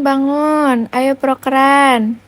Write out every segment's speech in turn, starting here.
bangun. Ayo prokeran.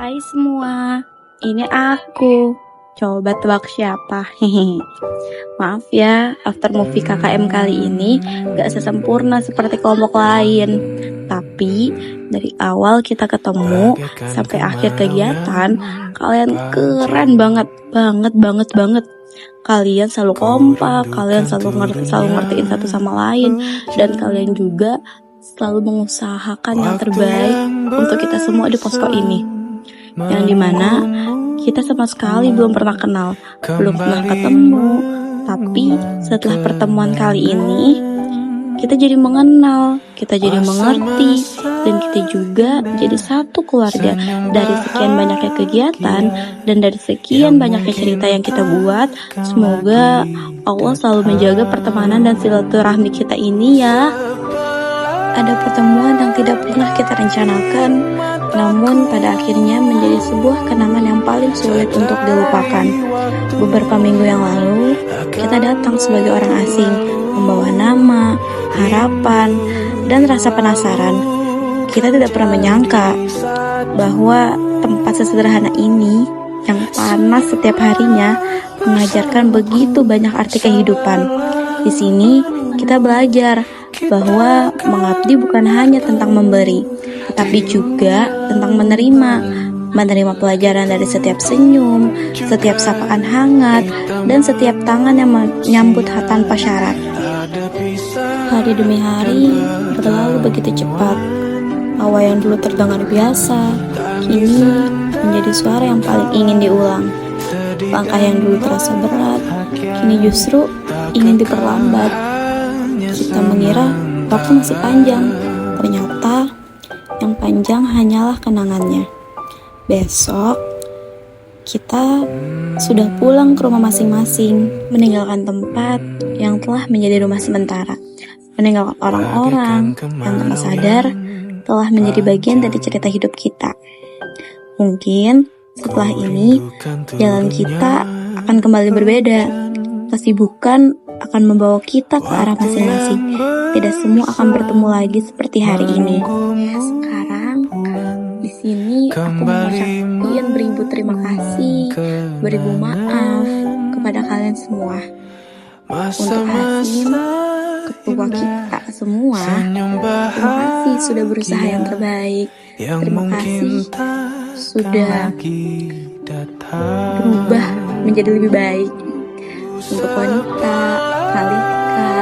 Hai semua, ini aku. Coba tebak siapa? Hehehe. Maaf ya, after movie KKM kali ini gak sesempurna seperti kelompok lain. Tapi dari awal kita ketemu sampai akhir kegiatan, kalian keren banget. Kalian selalu kompak, kalian selalu ngertiin satu sama lain, dan kalian juga selalu mengusahakan yang terbaik untuk kita semua di posko ini. Yang dimana kita sama sekali belum pernah kenal, belum pernah ketemu. Tapi setelah pertemuan kali ini, kita jadi mengenal, kita jadi mengerti, dan kita juga jadi satu keluarga. Dari sekian banyaknya kegiatan dan dari sekian banyaknya cerita yang kita buat, semoga Allah selalu menjaga pertemanan dan silaturahmi kita ini ya. Ada pertemuan yang tidak pernah kita rencanakan, namun pada akhirnya menjadi sebuah kenangan yang paling sulit untuk dilupakan. Beberapa minggu yang lalu, kita datang sebagai orang asing, membawa nama, harapan, dan rasa penasaran. Kita tidak pernah menyangka bahwa tempat sesederhana ini, yang panas setiap harinya, mengajarkan begitu banyak arti kehidupan. Di sini, kita belajar bahwa mengabdi bukan hanya tentang memberi, tetapi juga tentang menerima pelajaran dari setiap senyum, setiap sapaan hangat, dan setiap tangan yang menyambut tanpa syarat. Hari demi hari berlalu begitu cepat. Tawa yang dulu terdengar biasa, kini menjadi suara yang paling ingin diulang. Langkah yang dulu terasa berat, kini justru ingin diperlambat. Kita mengira waktu masih panjang, ternyata yang panjang hanyalah kenangannya. Besok, kita sudah pulang ke rumah masing-masing, meninggalkan tempat yang telah menjadi rumah sementara, meninggalkan orang-orang yang tanpa sadar telah menjadi bagian dari cerita hidup kita. Mungkin setelah ini, jalan kita akan kembali berbeda. Kesibukan akan membawa kita ke arah masing-masing. Tidak semua akan bertemu lagi seperti hari ini. Sekarang di sini aku mengucapkan beribu terima kasih, beribu maaf kepada kalian semua. Untuk Hasim, ketua kita semua, terima kasih sudah berusaha yang terbaik. Terima kasih sudah berubah menjadi lebih baik. Untuk wanita, Kalika,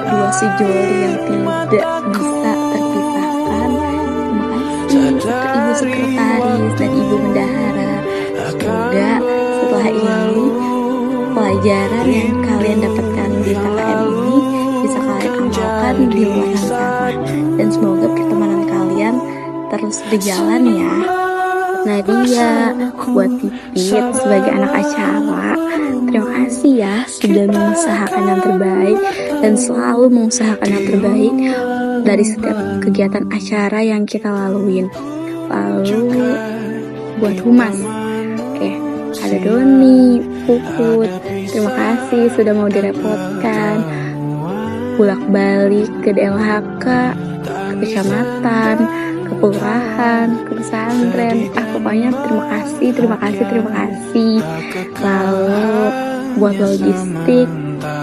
dua sejoli yang tidak bisa terpisahkan, terima kasih untuk ibu sekretaris dan ibu bendahara. Semoga setelah ini pelajaran yang kalian dapatkan di KKM ini bisa kalian amalkan di luar sana, dan semoga pertemanan kalian terus berjalan ya. Nadia, buat Pipit sebagai anak acara, terima kasih ya sudah mengusahakan yang terbaik dan selalu mengusahakan yang terbaik dari setiap kegiatan acara yang kita laluin. Lalu buat Humas, ada Doni, Puput, terima kasih sudah mau direpotkan bolak-balik ke DLHK, ke kecamatan, ke kelurahan, ke pesantren. Pokoknya terima kasih. Lalu buat logistik,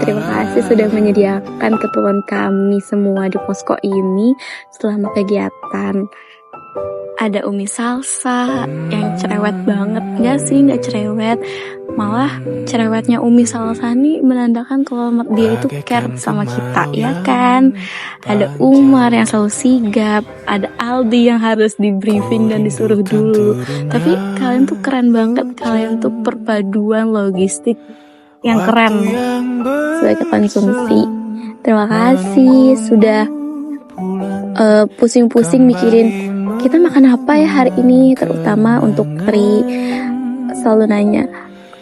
terima kasih sudah menyediakan keperluan kami semua di posko ini selama kegiatan. ada Umi Salsa yang cerewet banget. Nggak sih, nggak cerewet, malah cerewetnya Umi Salsa nih menandakan kalau dia itu care sama kita, ya kan? Ada Umar yang selalu sigap, ada Aldi yang harus di briefing dan disuruh dulu. Tapi kalian tuh keren banget, kalian tuh perpaduan logistik yang keren sebagai konsumsi. Terima kasih sudah pusing-pusing mikirin kita makan apa ya hari ini, terutama untuk Tri selalu nanya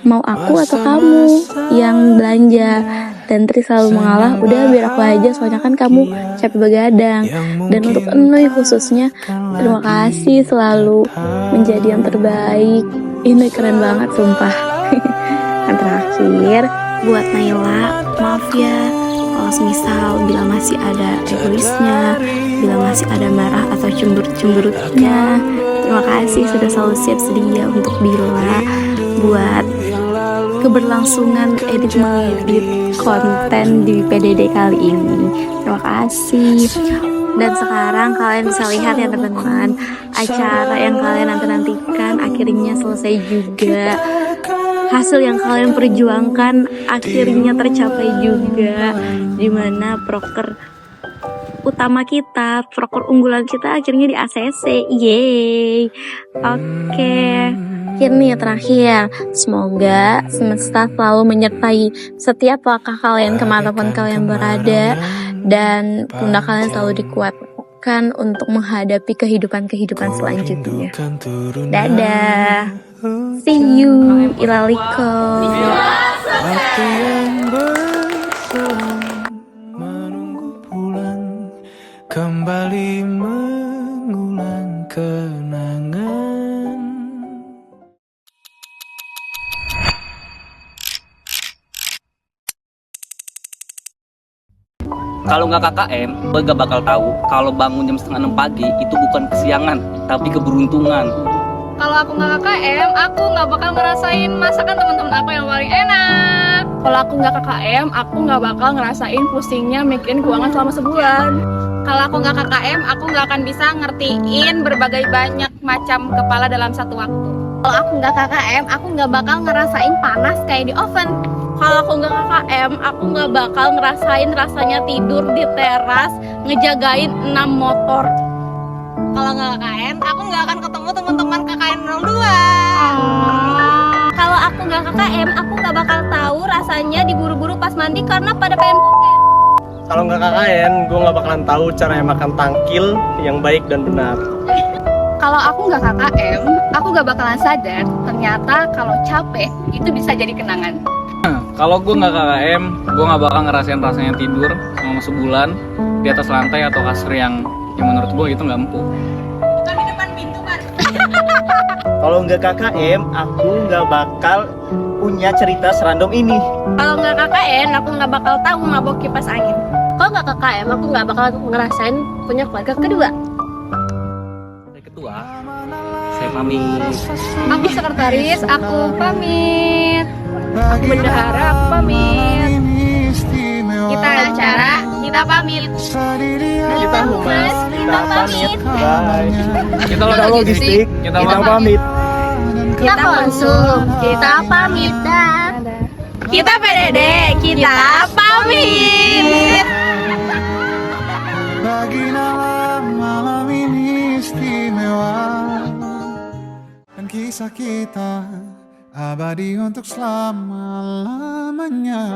mau aku atau kamu yang belanja, dan Tri selalu mengalah udah biar aku aja soalnya kan kamu capek begadang. Dan untuk Enoy khususnya terima kasih selalu menjadi yang terbaik. Ini keren banget sumpah. Yang terakhir buat Naila, maaf ya kalau misal bila masih ada egoisnya, bila masih ada marah atau cemberut-cemberutnya. Terima kasih sudah selalu siap sedia untuk Bila buat keberlangsungan mengedit konten di PDD kali ini. Terima kasih. Dan sekarang kalian bisa lihat ya teman-teman, acara yang kalian nantikan akhirnya selesai juga. Hasil yang kalian perjuangkan akhirnya tercapai juga, dimana proker utama kita, proker unggulan kita akhirnya di ACC. Yeay. Oke. Ini terakhir, semoga semesta selalu menyertai setiap langkah kalian kemanapun kalian berada, dan pundak kalian selalu dikuatkan untuk menghadapi kehidupan selanjutnya. Dadah, see you, ilaliko. Waktu yang berselang menunggu pulang, kembali mengulang kenangan. Kalau nggak KKM, gue gak bakal tahu kalau bangun jam 5:30 pagi itu bukan kesiangan, tapi keberuntungan. Kalau aku nggak KKM, aku nggak bakal ngerasain masakan teman-teman aku yang paling enak. Kalau aku nggak KKM, aku nggak bakal ngerasain pusingnya mikirin keuangan selama sebulan. Kalau aku nggak KKM, aku nggak akan bisa ngertiin berbagai banyak macam kepala dalam satu waktu. Kalau aku nggak KKM, aku nggak bakal ngerasain panas kayak di oven. Kalau aku nggak KKM, aku nggak bakal ngerasain rasanya tidur di teras ngejagain 6 motor. Kalau nggak KKN, aku nggak akan ketemu teman-teman KKN 02. Kalau aku nggak KKM, aku nggak bakal tahu rasanya diburu-buru pas mandi karena pada pengen boker. Kalau nggak KKN, gue nggak bakalan tahu cara makan tangkil yang baik dan benar. Kalau aku nggak KKM, aku nggak bakalan sadar ternyata kalau capek itu bisa jadi kenangan. Kalau gue nggak KKM, gue nggak bakal ngerasain rasanya tidur selama sebulan di atas lantai atau kasur yang menurut gue itu nggak empuk. Bukan di depan pintu kan? Kalau nggak KKM, aku nggak bakal punya cerita serandom ini. Kalau nggak KKN, aku nggak bakal tahu mabok kipas angin. Kalau nggak KKM, aku nggak bakal ngerasain punya keluarga kedua. Saya ketua, saya pamit. Aku sekretaris, aku pamit. Aku bendahara, aku pamit. Kita acara, kita pamit. Kita humas, kita pamit. Bye. Kita logistik, kita kita pamit. Kita konsum, kita pamit. Dan kita PDD, kita pamit. Bagi malam ini istimewa, dan kisah kita abadi untuk selama-lamanya.